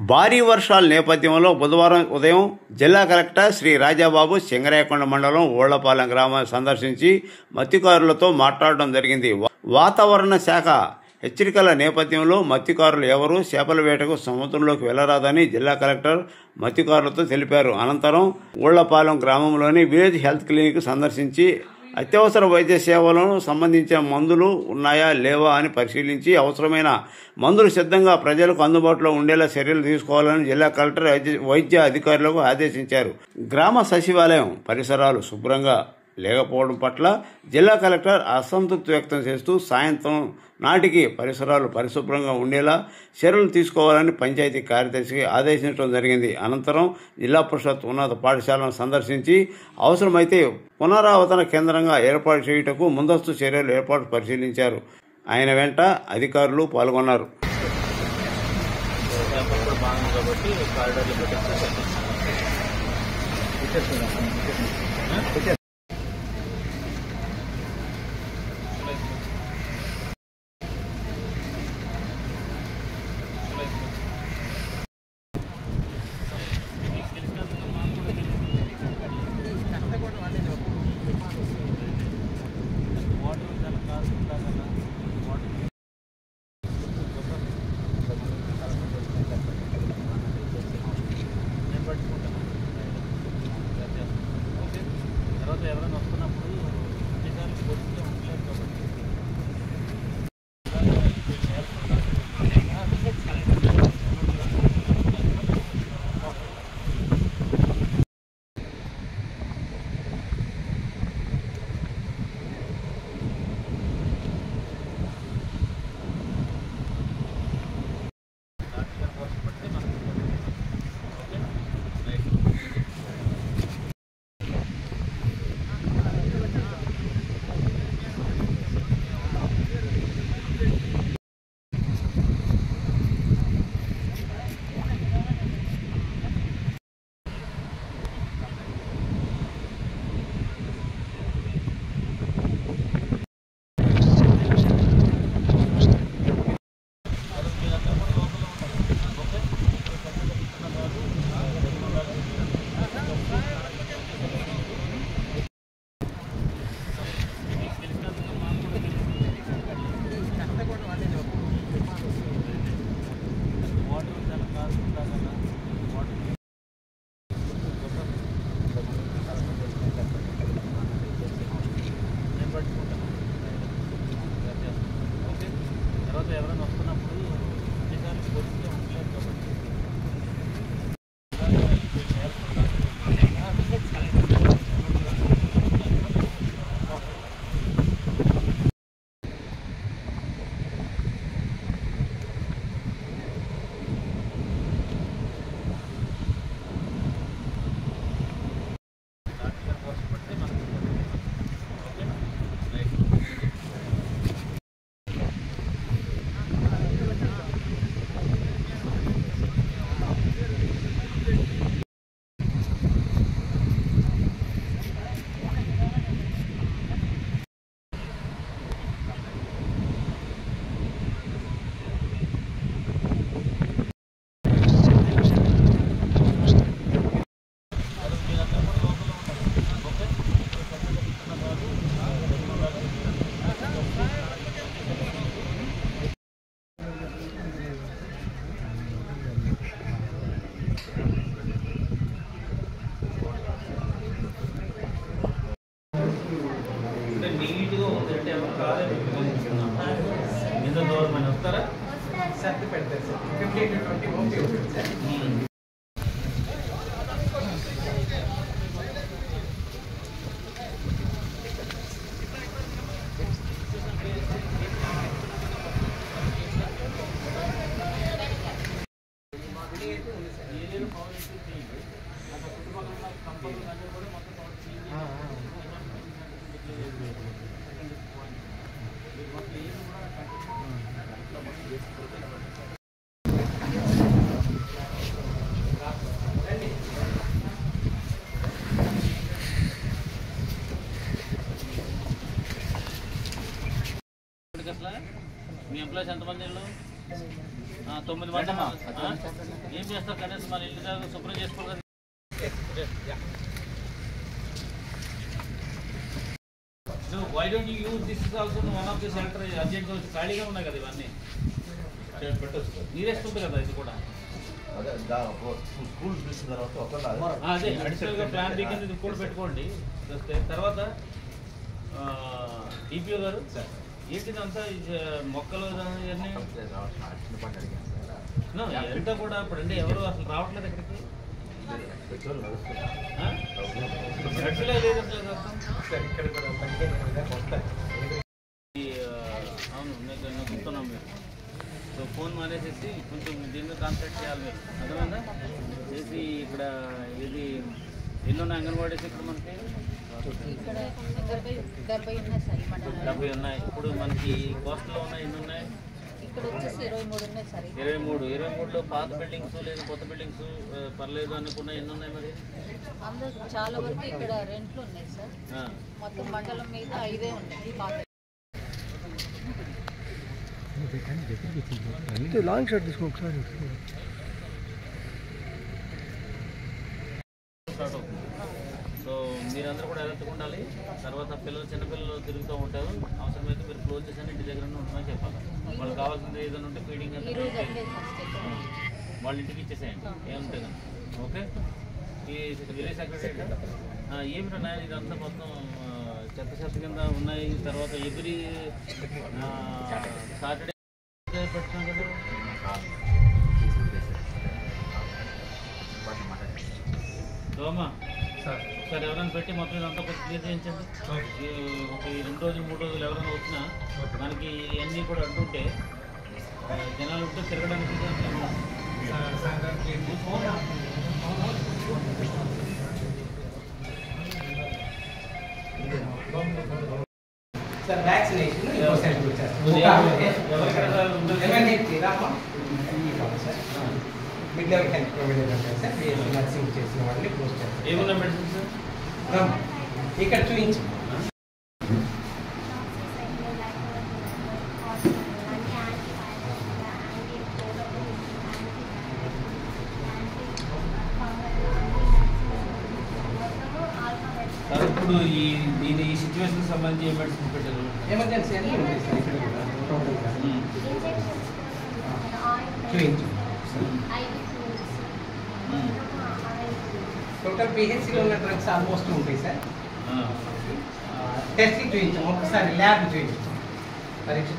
భారీ వర్షాల నేపథ్యంలో బుధవారం ఉదయం జిల్లా కలెక్టర్ శ్రీ రాజాబాబు సింగరాయకొండ మండలం ఓళ్లపాలెం గ్రామాన్ని సందర్శించి మత్స్యకారులతో మాట్లాడడం జరిగింది. వాతావరణ శాఖ హెచ్చరికల నేపథ్యంలో మత్స్యకారులు ఎవరూ చేపల వేటకు సముద్రంలోకి వెళ్లరాదని జిల్లా కలెక్టర్ మత్స్యకారులతో తెలిపారు. అనంతరం ఓళ్లపాలెం గ్రామంలోని విలేజ్ హెల్త్ క్లినిక్ సందర్శించి అత్యవసర వైద్య సేవలకు సంబంధించిన మందులు ఉన్నాయా లేవా అని పరిశీలించి అవసరమైన మందులు సిద్ధంగా ప్రజలకు అందుబాటులో ఉండేలా చర్యలు తీసుకోవాలని జిల్లా కలెక్టర్ వైద్య అధికారులకు ఆదేశించారు. గ్రామ సచివాలయం పరిసరాలు శుభ్రంగా లేకపోవడం పట్ల జిల్లా కలెక్టర్ అసంతృప్తి వ్యక్తం చేస్తూ సాయంత్రం నాటికి పరిసరాలు పరిశుభ్రంగా ఉండేలా చర్యలు తీసుకోవాలని పంచాయతీ కార్యదర్శికి ఆదేశించడం జరిగింది. అనంతరం జిల్లా పరిషత్ ఉన్నత పాఠశాలను సందర్శించి అవసరమైతే పునరావతన కేంద్రంగా ఏర్పాటు చేయుటకు ముందస్తు చర్యలు ఏర్పాటు పరిశీలించారు. ఆయన వెంట అధికారులు పాల్గొన్నారు. ఎవరైనా వస్తున్నప్పుడు నీట్గా ఉందంటే ఎంత దూరం అని వస్తారా సర్ది పెడతారు sir 15 to 20 okay sir. Me employees ఎంతమంది? 9 మంది ఏం చేస్తారు కనీసం మన ఇల్లు కాదు శుభ్రం చేసుకోవాలి. Why don't you use this is also one of the centre urgent ఖాళీగా ఉన్నాయి కదా ఇవన్నీ నీరెస్ట్ ఉంది కదా ఇది కూడా. అదే అడిషనల్గా ప్లాన్ బి కింద ఇది కూడా పెట్టుకోండి. తర్వాత డిపిఓ గారు ఏంటిదంతా మొక్కలు ఇవన్నీ ఎంత కూడా ఇప్పుడు అంటే ఎవరు అసలు రావట్లేదు ఇక్కడికి. అవును నొక్కుతున్నాం మీరు. సో ఫోన్ మానేసేసి కొంచెం దీన్ని కాన్సన్ట్రేట్ చేయాలి మీరు. అర్థమైందా చేసి ఇక్కడ ఇది ఎన్ని ఉన్నాయి అంగన్వాడీస్ ఇక్కడ మనకి 70 ఉన్నాయి. ఇప్పుడు మనకి కోస్టల్లో ఉన్నాయి ఎన్ని ఉన్నాయి? ఇక్కడ వచ్చేసి 23 ఉన్నాయి సార్. 23లో పాత బిల్డింగ్స్ లేదు కొత్త బిల్డింగ్స్ పర్లేదు అనుకున్నా ఎన్ని ఉన్నాయి మరి? అందరూ చాలా వరకు ఇక్కడ రెంట్లు ఉన్నాయి సార్. మొత్తం మండలం మీద 5 ఉన్నాయి పాత. లాంగ్ షాట్ తీసుకో ఒకసారి. సో మీరందరూ కూడా అలర్ట్గా ఉండాలి. తర్వాత చిన్నపిల్లలు తిరుగుతూ ఉంటారు. అవసరమైతే మీరు క్లోజ్ చేసి ఇంటి దగ్గర ఉండమని చెప్పాలి. వాళ్ళు కావాల్సింది ఏదైనా ఉంటే ఫీడింగ్ అంటే వాళ్ళ ఇంటికి ఇచ్చేసేయండి ఏముంటుంది కదా. ఓకే ఈ విలేజ్ సెక్రటరీ ఏమిటన్నా ఇదంతా మొత్తం చెత్త కింద ఉన్నాయి. తర్వాత ఎవ్రీ సాటర్డే పెట్టున్నాం కదా. దోమా ఒకసారి ఎవరైనా పెట్టి మొత్తం ఇదంతా కొంచెం క్లియర్ చేయించండి. ఒక 2 రోజులు 3 రోజులు ఎవరైనా వచ్చినా మనకి ఇవన్నీ కూడా అంటుంటే జనాలు ఉంటే తిరగడానికి sir vaccination mid level health provider ఉంటారు సార్. నర్సింగ్ చేసిన వాళ్ళని పోస్ట్ చేస్తారు. ఏమన్నా మెడిసిన్ సార్ ఇక్కడ చూపించు. సార్ ఇప్పుడు ఈ సిచ్యువేషన్ సంబంధించి ఏ మెడిసిన్ పెట్టారు? ఎమర్జెన్సీ అన్నీ ఉంటాయి సార్ ఇక్కడ కూడా టోటల్గా. చూపించు. టోటల్ పిహెచ్సిలో ఉన్న డ్రగ్స్ ఆల్మోస్ట్ ఉంటాయి సార్. టెస్టింగ్ చూపించాం ఒకసారి ల్యాబ్ చూపించాం పరీక్ష.